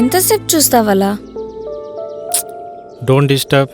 ఎంతసేపు చూస్తావలా? Don't disturb.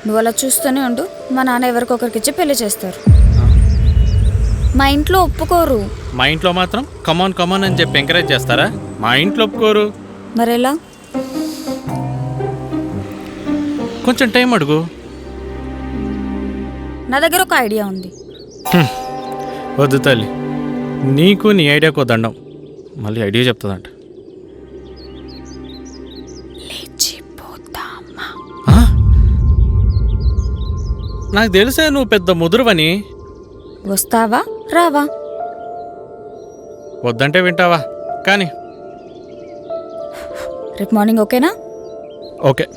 నువ్వు అలా చూస్తూనే ఉండు. మా నాన్న ఎవరికొకరికిచ్చి పెళ్లి చేస్తారు. మా ఇంట్లో ఒప్పుకోరు. మా ఇంట్లో మాత్రం కమాన్ కమాన్ అని చెప్పి ఎంకరేజ్ చేస్తారా? మా ఇంట్లో ఒప్పుకోరు. మరెలా? కొంచెం టైం అడుగు. నా దగ్గర ఒక ఐడియా ఉంది. వద్దు తల్లి, నీకు నీ ఐడియాకో దండం. మళ్ళీ ఐడియా చెప్తుందంట. నాకు తెలిసే నువ్వు పెద్ద ముదురువని. వస్తావా రావా? వద్దంటే వింటావా? కానీ రేపు మార్నింగ్ ఓకేనా? ఓకే.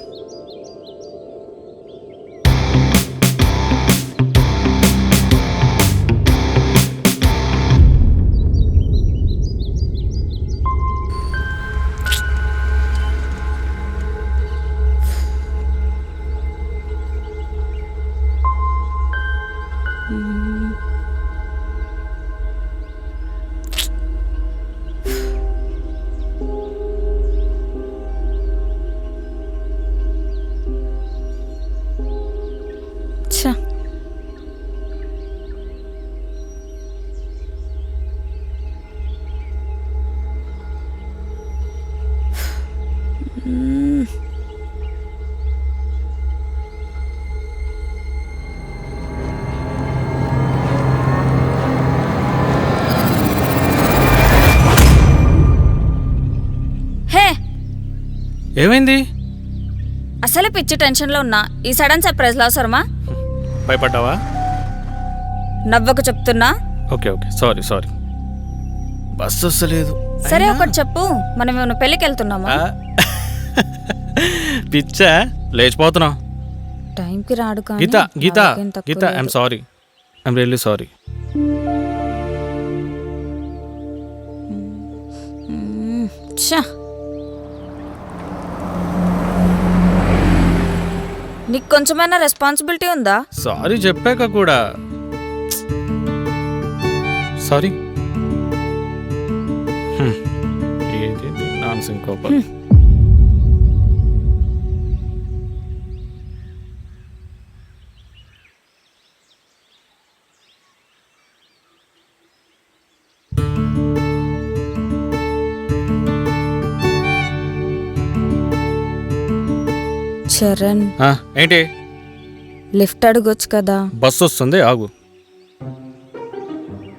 ఏమైంది? అసలే పిచ్చి టెన్షన్లో ఉన్నా. ఈ సడన్ సర్ప్రైజ్లో అవసరమా? భయపడ్డావా? నవ్వకు చెప్తున్నా. Okay okay, sorry sorry. Bus వస్తలేదు. సరే ఒకటి చెప్పు, మనం ఏమైనా పెళ్ళికి వెళ్తున్నామా? పిచ్చా, లేచిపోతున్నాం. టైంకి రాడు. Geeta Geeta Geeta, I'm sorry, I'm really sorry. నీకు కొంచెమైనా రెస్పాన్సిబిలిటీ ఉందా? సారీ చెప్పాక కూడా సారీ. ఏది నాన్సింగ్ కోపం. చరణ్, ఏంటి? లిఫ్ట్ అడగొచ్చు కదా. బస్సు వస్తుంది, ఆగు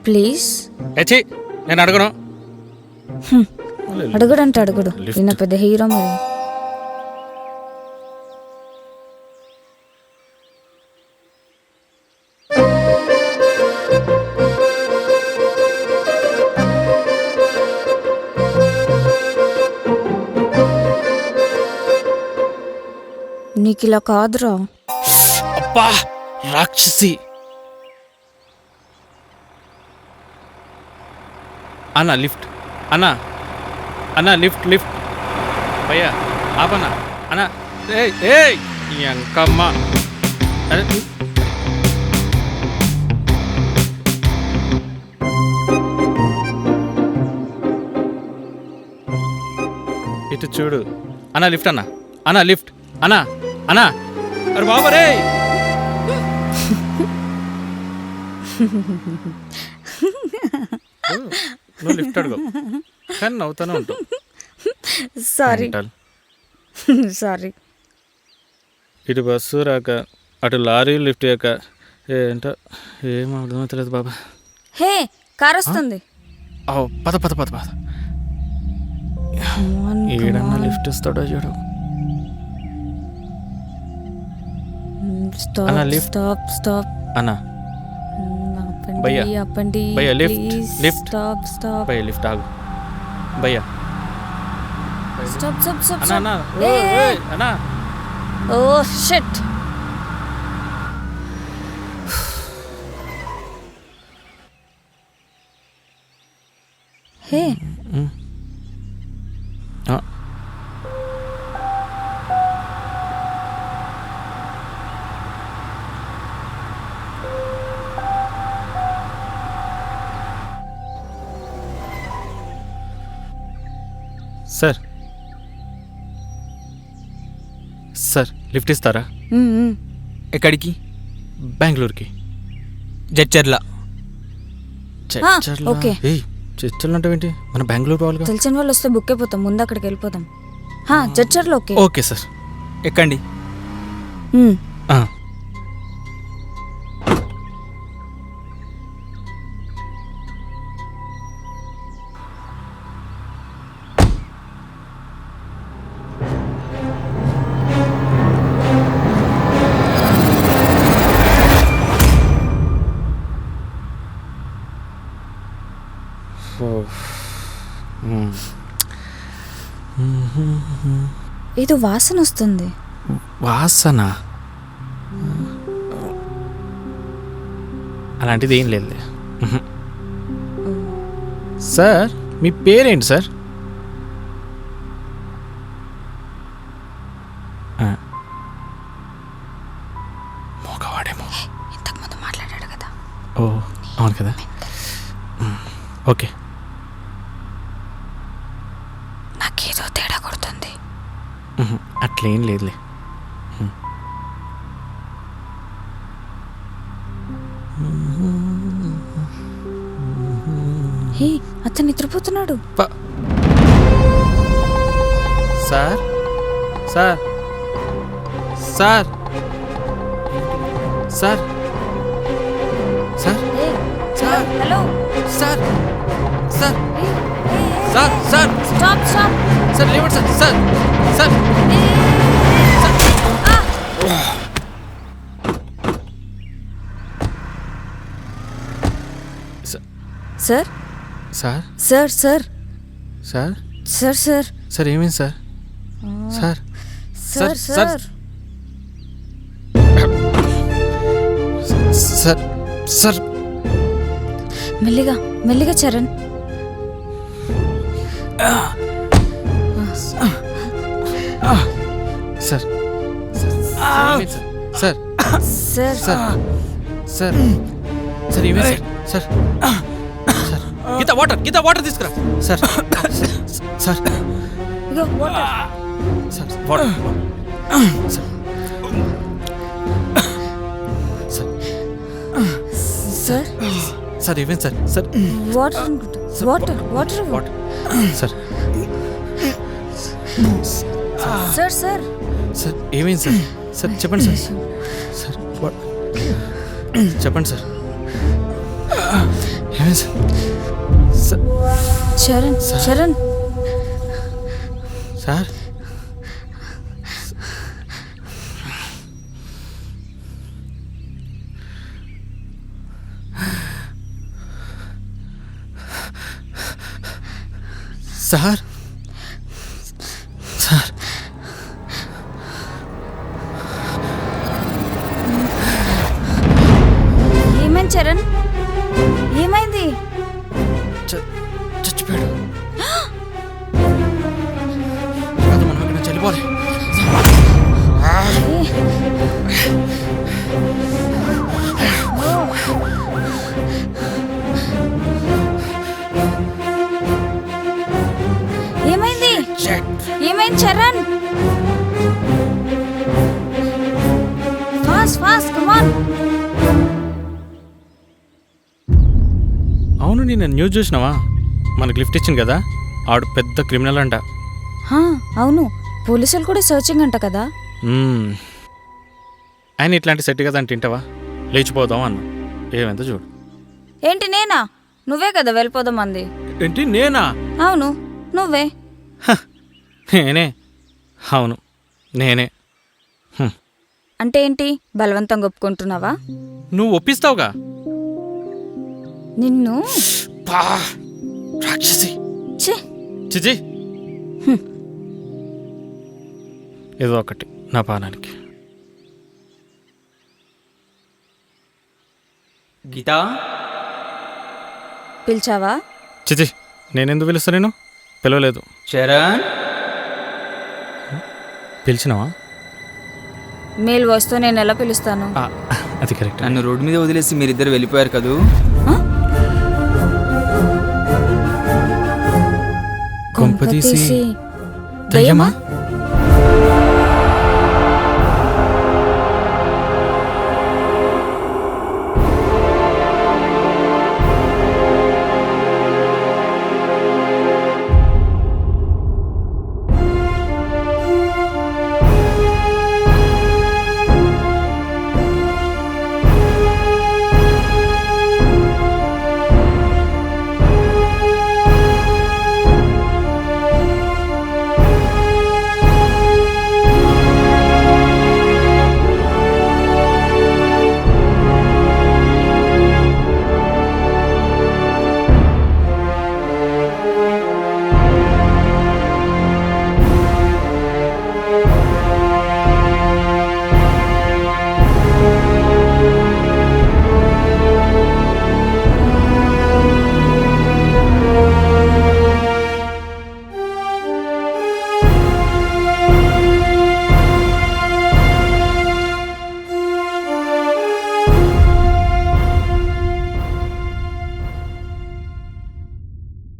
ప్లీజ్. నేను అడగను. అడుగుడంటే అడుగుడు, ఈయన పెద్ద హీరో. మరి నీకు ఇలా కాదురా. అబ్బా రాక్షసి. అన్నా లిఫ్ట్, అన్నా అన్నా లిఫ్ట్ లిఫ్ట్. భయ్యా ఆపన్నా అన్నా. ఏయ్ అంకమ్మ. ఇటు చూడు అన్నా. లిఫ్ట్ అన్నా. అన్నా లిఫ్ట్ అన్నా. అన్నా అరే బాబా రే. నువ్వు లిఫ్ట్ అడుగు కానీ నవ్వుతానే ఉంటావు. Sorry sorry. ఇటు బస్సు రాక, అటు లారీ లిఫ్ట్ అయ్యాక ఏంటో ఏం అర్థమవుతలేదు బాబా. హే, కార్ వస్తుంది. పద పద పద పద. ఏడన్నా లిఫ్ట్ ఇస్తాడో చూడు. స్టాప్ స్టాప్ అన్నా. భయ్యా అప్పండి. భయ్యా లిఫ్ట్ లిఫ్ట్. Stop stop. భయ్యా లిఫ్ట్ ఆగు. భయ్యా స్టాప్ స్టాప్ స్టాప్. అన్నా అన్నా. Oh shit. Hey, sir sir lift ఇస్తారా? ఎక్కడికి? బెంగళూరుకి. జడ్చర్ల. ఓకే. చర్చలు అంటే ఏంటి? మన బెంగళూరు పోవాలిగా. తెలిసిన వాళ్ళు వస్తే బుక్ అయిపోతాం, ముందు అక్కడికి వెళ్ళిపోదాం. జడ్చర్లో ఓకే. Okay sir. ఎక్కండి. ఆ. ఏదో వాసన వస్తుంది. వాసన అలాంటిది ఏం లేదు సార్. మీ పేరేంటి సార్? మోగవాడేమో. ఇంతకుముందు మాట్లాడాడు కదా. ఓ అవును కదా. ఓకే. నాకేదో తేడా కొడుతుంది. అట్లేం లేదులే. హే, అతను నిద్రపోతున్నాడు. Sir sir sir sir sir sir hello sir sir sir sir stop stop. Sir లేవండి sir. Sir sir sir sir sir sir sir sir sir sir ఏమైంది sir? Sir sir sir sir sir మెల్లిగా మెల్లిగా Charan. Sir sir sir sir sir sir ఏమైంది sir? Sir Geeta water తీసుకురా. Sir sir ఇగో water. Sir water sir sir sir ఏమైంది sir? Sir water అనుకుంటా. Water water water sir sir sir sir ఏమైంది sir? Sir చెప్పండి sir. Sir చెప్పండి sir ఏమైంది sir? Sir Charan Charan sir sir sir ఏమైంది చరణ్? ఏమైంది? చచ్చిపోయాడు. కాదు మనం ఇక్కడ నుంచి వెళ్ళిపోవాలి. ఏమైంది? ఏమైంది Charan? Fast fast come on. అవును నేను న్యూస్ చూసినావా? మనకు లిఫ్ట్ ఇచ్చింది కదా, ఆడు పెద్ద క్రిమినల్ అంట. అవును, పోలీసులు కూడా సర్చింగ్ అంట కదా. ఆయన ఇట్లాంటి సెట్ కదా అంటే వింటావా? లేచిపోదాం అన్న. ఏమెంత చూడు. ఏంటి నేనా? నువ్వే కదా వెళ్ళిపోదాం అంది. ఏంటి నేనా? అవును నువ్వే. నేనే. అవును నేనే. అంటే ఏంటి, బలవంతంగా ఒప్పుకుంటున్నావా? నువ్వు ఒప్పిస్తావుగా. నిన్ను రాక్షసి. ఛీ. చిచి ఏదో ఒకటి నా పానానికి. గీతా పిలిచావా? చిచి నేనెందుకు పిలుస్తా? నేను పిలవలేదు. చరణ్ పిలిచినావా? మేల్ వాయిస్తో నేను ఎలా పిలుస్తాను? అది కరెక్ట్. నన్ను రోడ్డు మీద వదిలేసి మీరిద్దరు వెళ్ళిపోయారు కదూ. కొంపదీసి దయ్యమా